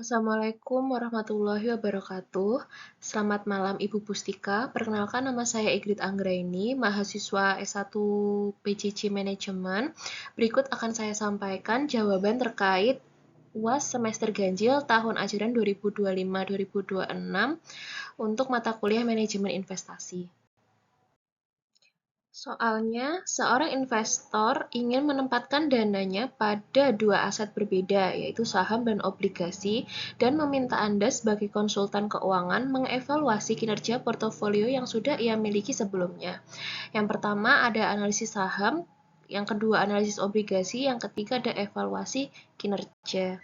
Assalamualaikum warahmatullahi wabarakatuh. Selamat malam Ibu Pustika. Perkenalkan nama saya Igrit Anggraini, mahasiswa S1 PJJ Manajemen. Berikut akan saya sampaikan jawaban terkait UAS semester ganjil tahun ajaran 2025-2026 untuk mata kuliah manajemen investasi. Soalnya, seorang investor ingin menempatkan dananya pada dua aset berbeda, yaitu saham dan obligasi, dan meminta Anda sebagai konsultan keuangan mengevaluasi kinerja portofolio yang sudah ia miliki sebelumnya. Yang pertama ada analisis saham, yang kedua analisis obligasi, yang ketiga ada evaluasi kinerja.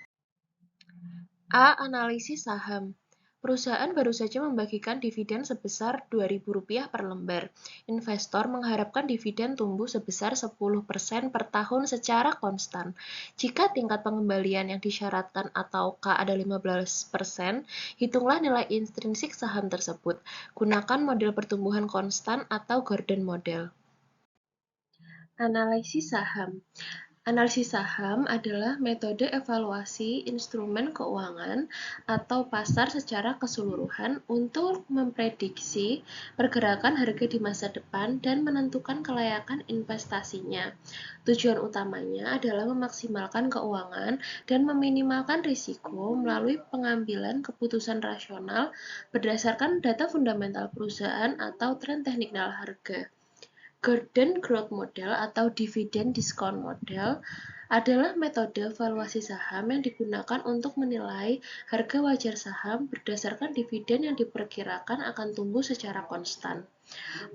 A. Analisis saham. Perusahaan baru saja membagikan dividen sebesar Rp2.000 per lembar. Investor mengharapkan dividen tumbuh sebesar 10% per tahun secara konstan. Jika tingkat pengembalian yang disyaratkan atau K ada 15%, hitunglah nilai intrinsik saham tersebut. Gunakan model pertumbuhan konstan atau Gordon Model. Analisis saham. Analisis saham adalah metode evaluasi instrumen keuangan atau pasar secara keseluruhan untuk memprediksi pergerakan harga di masa depan dan menentukan kelayakan investasinya. Tujuan utamanya adalah memaksimalkan keuangan dan meminimalkan risiko melalui pengambilan keputusan rasional berdasarkan data fundamental perusahaan atau tren teknikal harga. Gordon Growth Model atau Dividend Discount Model adalah metode valuasi saham yang digunakan untuk menilai harga wajar saham berdasarkan dividen yang diperkirakan akan tumbuh secara konstan.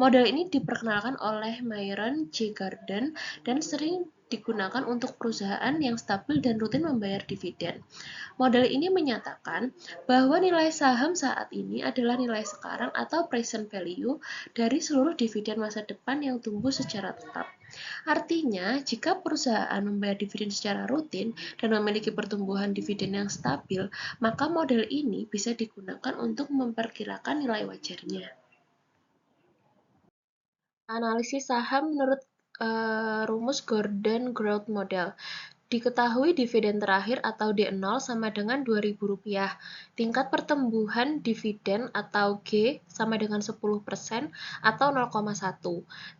Model ini diperkenalkan oleh Myron J. Gordon dan sering digunakan untuk perusahaan yang stabil dan rutin membayar dividen. Model ini menyatakan bahwa nilai saham saat ini adalah nilai sekarang atau present value dari seluruh dividen masa depan yang tumbuh secara tetap. Artinya, jika perusahaan membayar dividen secara rutin dan memiliki pertumbuhan dividen yang stabil, maka model ini bisa digunakan untuk memperkirakan nilai wajarnya. Analisis saham menurut rumus Gordon Growth Model. Diketahui dividen terakhir atau D0 sama dengan Rp2.000. Tingkat pertumbuhan dividen atau G sama dengan 10% atau 0,1.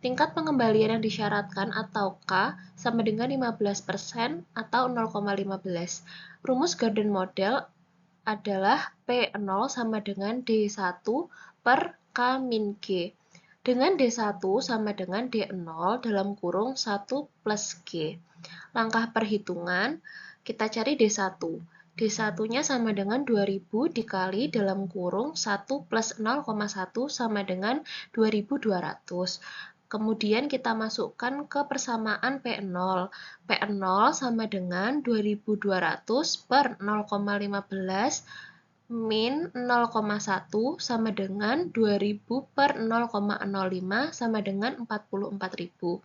Tingkat pengembalian yang disyaratkan atau K sama dengan 15% atau 0,15. Rumus Gordon Model adalah P0 sama dengan D1 per K min G. Dengan D1 sama dengan D0 dalam kurung 1 plus G. Langkah perhitungan, kita cari D1. D1-nya sama dengan 2000 dikali dalam kurung 1 plus 0,1 sama dengan 2200. Kemudian kita masukkan ke persamaan P0. P0 sama dengan 2200 per 0,15 min 0,1 sama dengan 2000 per 0,05 sama dengan 44.000.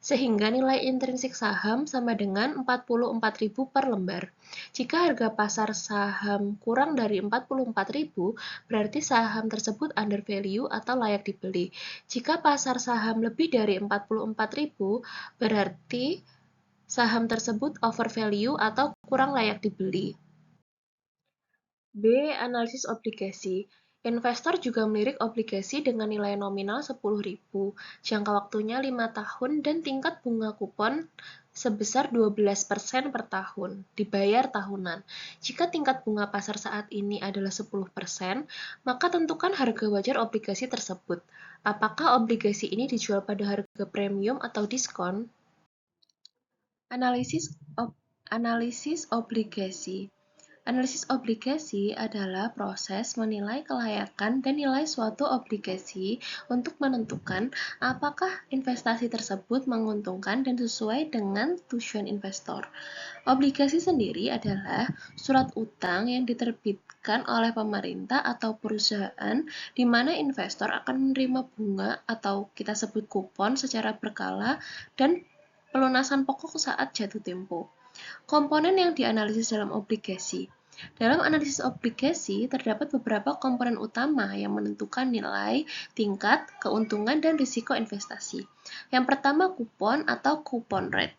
Sehingga nilai intrinsik saham sama dengan 44.000 per lembar. Jika harga pasar saham kurang dari 44.000, berarti saham tersebut under value atau layak dibeli. Jika pasar saham lebih dari 44.000, berarti saham tersebut over value atau kurang layak dibeli. B. Analisis obligasi. Investor juga melirik obligasi dengan nilai nominal 10.000, jangka waktunya 5 tahun, dan tingkat bunga kupon sebesar 12% per tahun, dibayar tahunan. Jika tingkat bunga pasar saat ini adalah 10%, maka tentukan harga wajar obligasi tersebut. Apakah obligasi ini dijual pada harga premium atau diskon? Analisis obligasi. Analisis obligasi adalah proses menilai kelayakan dan nilai suatu obligasi untuk menentukan apakah investasi tersebut menguntungkan dan sesuai dengan tujuan investor. Obligasi sendiri adalah surat utang yang diterbitkan oleh pemerintah atau perusahaan di mana investor akan menerima bunga atau kita sebut kupon secara berkala dan pelunasan pokok saat jatuh tempo. Komponen yang dianalisis dalam obligasi. Dalam analisis obligasi, terdapat beberapa komponen utama yang menentukan nilai, tingkat, keuntungan, dan risiko investasi. Yang pertama, kupon atau coupon rate.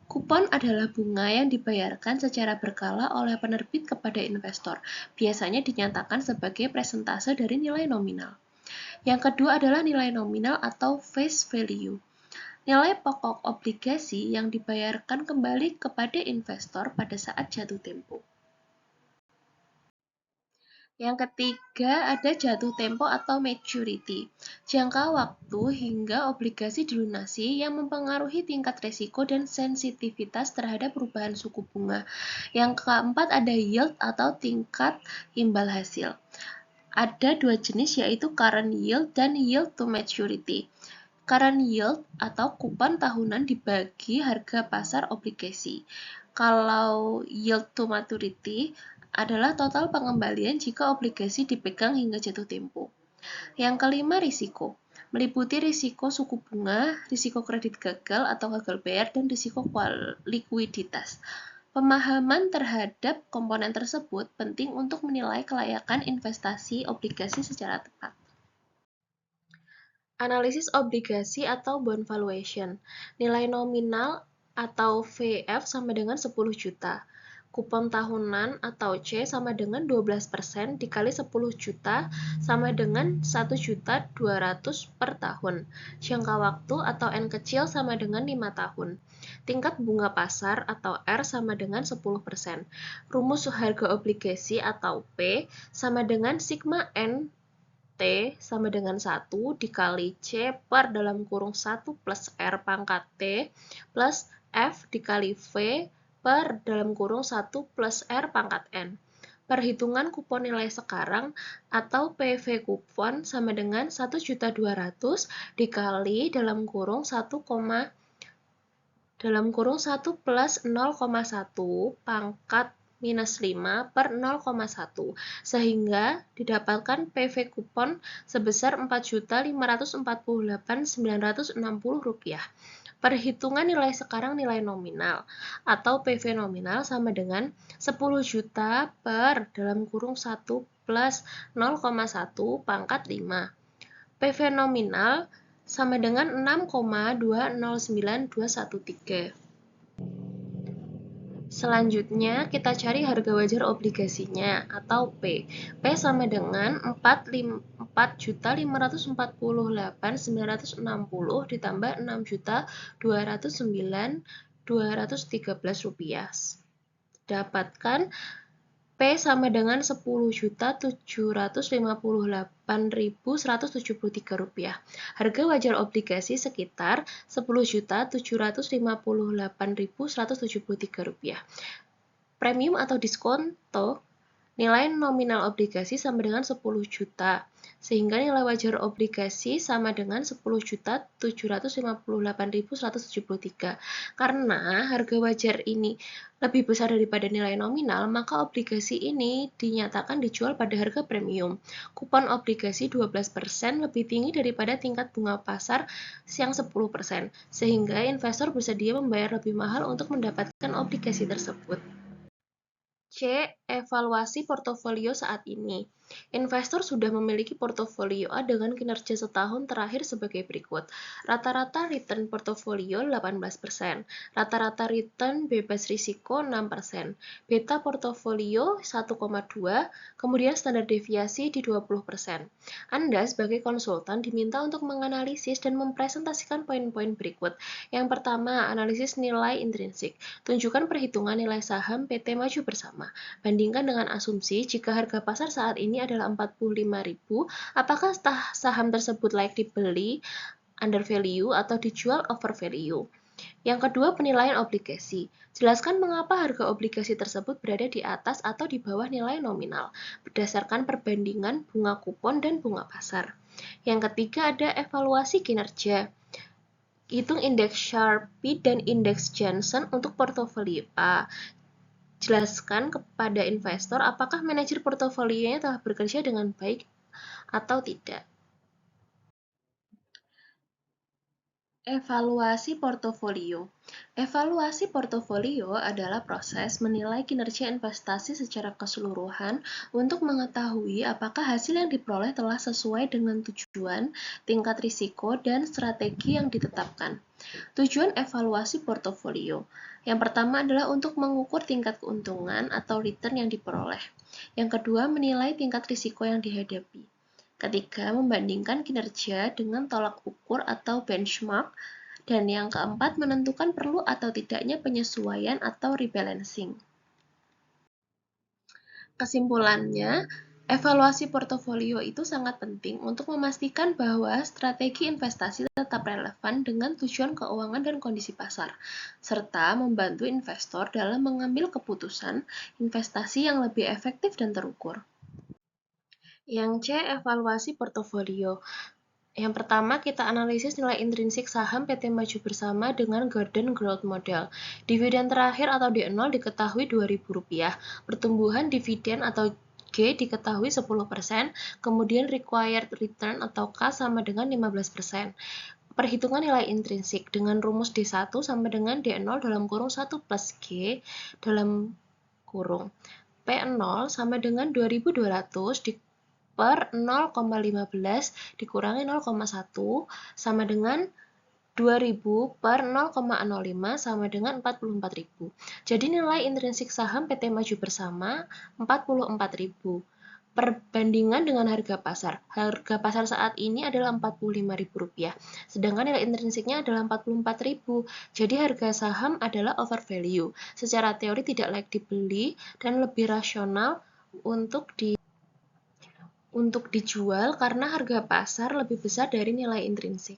Kupon adalah bunga yang dibayarkan secara berkala oleh penerbit kepada investor, biasanya dinyatakan sebagai persentase dari nilai nominal. Yang kedua adalah nilai nominal atau face value. Nilai pokok obligasi yang dibayarkan kembali kepada investor pada saat jatuh tempo. Yang ketiga ada jatuh tempo atau maturity. Jangka waktu hingga obligasi dilunasi yang mempengaruhi tingkat risiko dan sensitivitas terhadap perubahan suku bunga. Yang keempat ada yield atau tingkat imbal hasil. Ada dua jenis yaitu current yield dan yield to maturity. Current yield atau kupon tahunan dibagi harga pasar obligasi. Kalau yield to maturity adalah total pengembalian jika obligasi dipegang hingga jatuh tempo. Yang kelima, risiko. Meliputi risiko suku bunga, risiko kredit gagal atau gagal bayar, dan risiko likuiditas. Pemahaman terhadap komponen tersebut penting untuk menilai kelayakan investasi obligasi secara tepat. Analisis obligasi atau bond valuation. Nilai nominal atau VF sama dengan 10 juta. Kupon tahunan atau C sama dengan 12% dikali 10 juta sama dengan 1.200.000 per tahun. Jangka waktu atau N kecil sama dengan 5 tahun. Tingkat bunga pasar atau R sama dengan 10%. Rumus harga obligasi atau P sama dengan sigma N T sama dengan 1 dikali C per dalam kurung 1 plus R pangkat T plus F dikali V per dalam kurung 1 plus R pangkat N. Perhitungan kupon nilai sekarang atau PV kupon sama dengan 1.200.000 dikali dalam kurung 1, dalam kurung 1 plus 0,1 pangkat minus 5 per 0,1 sehingga didapatkan PV kupon sebesar Rp4.548.960. Perhitungan nilai sekarang nilai nominal atau PV nominal sama dengan 10 juta per dalam kurung 1 plus 0,1 pangkat 5. PV nominal sama dengan 6,209213. Selanjutnya, kita cari harga wajar obligasinya atau P. P sama dengan 4.548.960 ditambah 6.209.213 rupiah. Dapatkan P sama dengan 10.758.173 rupiah. Harga wajar obligasi sekitar 10.758.173 rupiah. Premium atau diskonto nilai nominal obligasi sama dengan 10 juta, sehingga nilai wajar obligasi sama dengan 10.758.173. Karena harga wajar ini lebih besar daripada nilai nominal, maka obligasi ini dinyatakan dijual pada harga premium. Kupon obligasi 12% lebih tinggi daripada tingkat bunga pasar yang 10%, sehingga investor bersedia membayar lebih mahal untuk mendapatkan obligasi tersebut. C. Evaluasi portofolio saat ini. Investor sudah memiliki portofolio A dengan kinerja setahun terakhir sebagai berikut. Rata-rata return portofolio 18%, rata-rata return bebas risiko 6%, beta portofolio 1,2, kemudian standar deviasi di 20%. Anda sebagai konsultan diminta untuk menganalisis dan mempresentasikan poin-poin berikut. Yang pertama, analisis nilai intrinsik. Tunjukkan perhitungan nilai saham PT Maju Bersama. Bandingkan dengan asumsi jika harga pasar saat ini adalah 45.000, apakah saham tersebut layak dibeli, under value, atau dijual over value. Yang kedua, penilaian obligasi. Jelaskan mengapa harga obligasi tersebut berada di atas atau di bawah nilai nominal, berdasarkan perbandingan bunga kupon dan bunga pasar. Yang ketiga ada evaluasi kinerja. Hitung indeks Sharpe dan indeks Johnson untuk portofolio A. Jelaskan kepada investor apakah manajer portofolionya telah bekerja dengan baik atau tidak. Evaluasi portofolio. Evaluasi portofolio adalah proses menilai kinerja investasi secara keseluruhan untuk mengetahui apakah hasil yang diperoleh telah sesuai dengan tujuan, tingkat risiko, dan strategi yang ditetapkan. Tujuan evaluasi portofolio. Yang pertama adalah untuk mengukur tingkat keuntungan atau return yang diperoleh. Yang kedua, menilai tingkat risiko yang dihadapi. Ketiga, membandingkan kinerja dengan tolak ukur atau benchmark. Dan yang keempat, menentukan perlu atau tidaknya penyesuaian atau rebalancing. Kesimpulannya, evaluasi portofolio itu sangat penting untuk memastikan bahwa strategi investasi tetap relevan dengan tujuan keuangan dan kondisi pasar, serta membantu investor dalam mengambil keputusan investasi yang lebih efektif dan terukur. Yang C, evaluasi portofolio. Yang pertama, kita analisis nilai intrinsik saham PT Maju Bersama dengan Gordon Growth Model. Dividen terakhir atau D0 diketahui Rp2.000, pertumbuhan dividen atau G diketahui 10%, kemudian required return atau K sama dengan 15%. Perhitungan nilai intrinsik dengan rumus D1 sama dengan D0 dalam kurung 1 plus G dalam kurung. P0 sama dengan 2.200 per 0,15 dikurangi 0,1 sama dengan 2000 per 0,05 sama dengan 44.000. Jadi nilai intrinsik saham PT Maju Bersama 44.000. Perbandingan dengan harga pasar. Harga pasar saat ini adalah Rp45.000, sedangkan nilai intrinsiknya adalah Rp44.000. Jadi harga saham adalah overvalue. Secara teori tidak layak dibeli dan lebih rasional untuk dijual karena harga pasar lebih besar dari nilai intrinsik.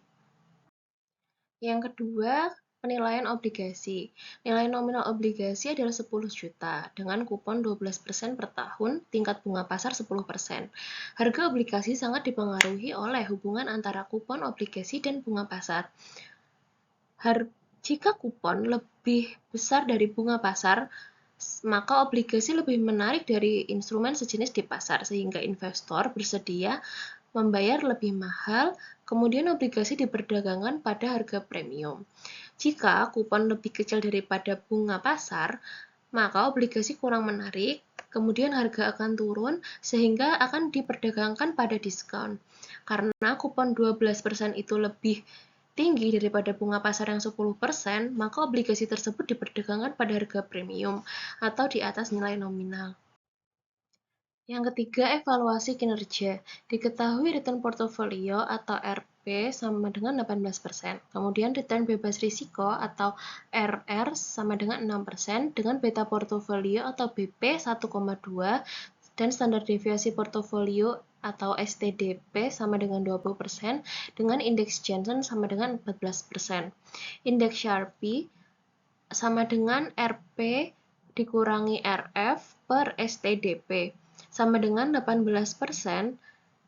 Yang kedua, penilaian obligasi. Nilai nominal obligasi adalah 10 juta dengan kupon 12% per tahun, tingkat bunga pasar 10%. Harga obligasi sangat dipengaruhi oleh hubungan antara kupon obligasi dan bunga pasar. Jika kupon lebih besar dari bunga pasar, maka obligasi lebih menarik dari instrumen sejenis di pasar, sehingga investor bersedia membayar lebih mahal, kemudian obligasi diperdagangkan pada harga premium. Jika kupon lebih kecil daripada bunga pasar, maka obligasi kurang menarik, kemudian harga akan turun sehingga akan diperdagangkan pada diskon. Karena kupon 12% itu lebih tinggi daripada bunga pasar yang 10%, maka obligasi tersebut diperdagangkan pada harga premium atau di atas nilai nominal. Yang ketiga, evaluasi kinerja. Diketahui return portofolio atau RP sama dengan 18%. Kemudian return bebas risiko atau RR sama dengan 6% dengan beta portofolio atau BP 1,2 dan standar deviasi portofolio atau STDP sama dengan 20% dengan indeks Jensen sama dengan 14%. Indeks Sharpe sama dengan RP dikurangi RF per STDP sama dengan 18%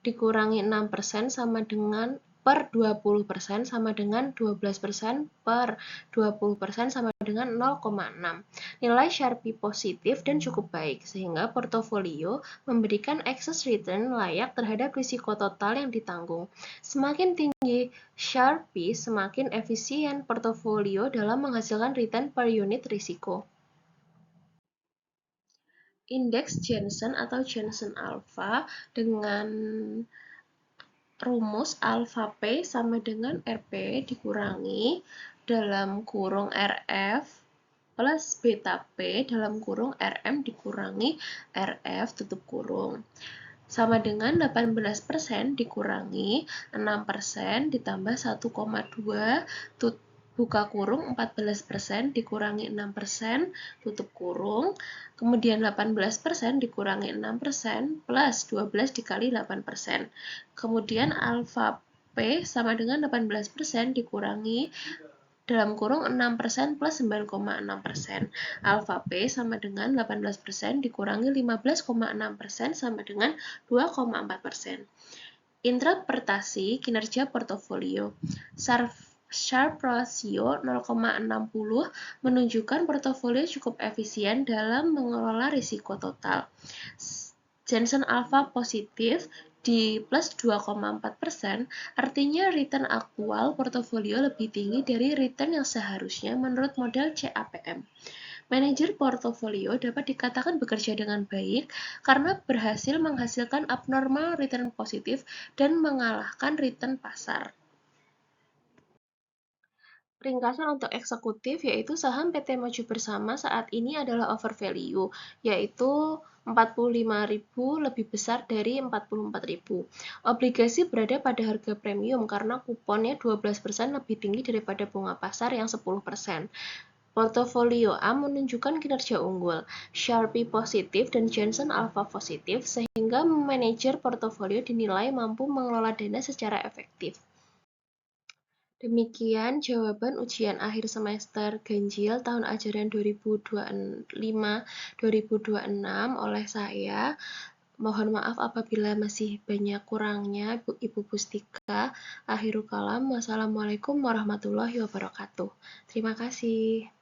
dikurangi 6% sama dengan per 20% sama dengan 12% per 20% sama dengan 0,6. Nilai Sharpe positif dan cukup baik, sehingga portofolio memberikan excess return layak terhadap risiko total yang ditanggung. Semakin tinggi Sharpe, semakin efisien portofolio dalam menghasilkan return per unit risiko. Indeks Jensen atau Jensen Alpha dengan rumus alpha P sama dengan RP dikurangi dalam kurung RF plus beta P dalam kurung RM dikurangi RF tutup kurung. Sama dengan 18% dikurangi 6% ditambah 1,2 buka kurung 14% dikurangi 6% tutup kurung, kemudian 18% dikurangi 6% plus 12 dikali 8%. Kemudian alfa P sama dengan 18% dikurangi dalam kurung 6% plus 9,6%. Alfa P sama dengan 18% dikurangi 15,6% sama dengan 2,4%. Interpretasi kinerja portofolio. Sharpe ratio 0,60 menunjukkan portofolio cukup efisien dalam mengelola risiko total. Jensen Alpha positif di plus 2,4%, artinya return aktual portofolio lebih tinggi dari return yang seharusnya menurut model CAPM. Manajer portofolio dapat dikatakan bekerja dengan baik karena berhasil menghasilkan abnormal return positif dan mengalahkan return pasar. Ringkasan untuk eksekutif yaitu saham PT Maju Bersama saat ini adalah overvalue, yaitu 45.000 lebih besar dari 44.000. Obligasi berada pada harga premium karena kuponnya 12% lebih tinggi daripada bunga pasar yang 10%. Portofolio A menunjukkan kinerja unggul, Sharpe positif dan Johnson Alpha positif, sehingga manajer portofolio dinilai mampu mengelola dana secara efektif. Demikian jawaban ujian akhir semester ganjil tahun ajaran 2025-2026 oleh saya. Mohon maaf apabila masih banyak kurangnya, Ibu Pustika. Akhirul kalam, wassalamualaikum warahmatullahi wabarakatuh. Terima kasih.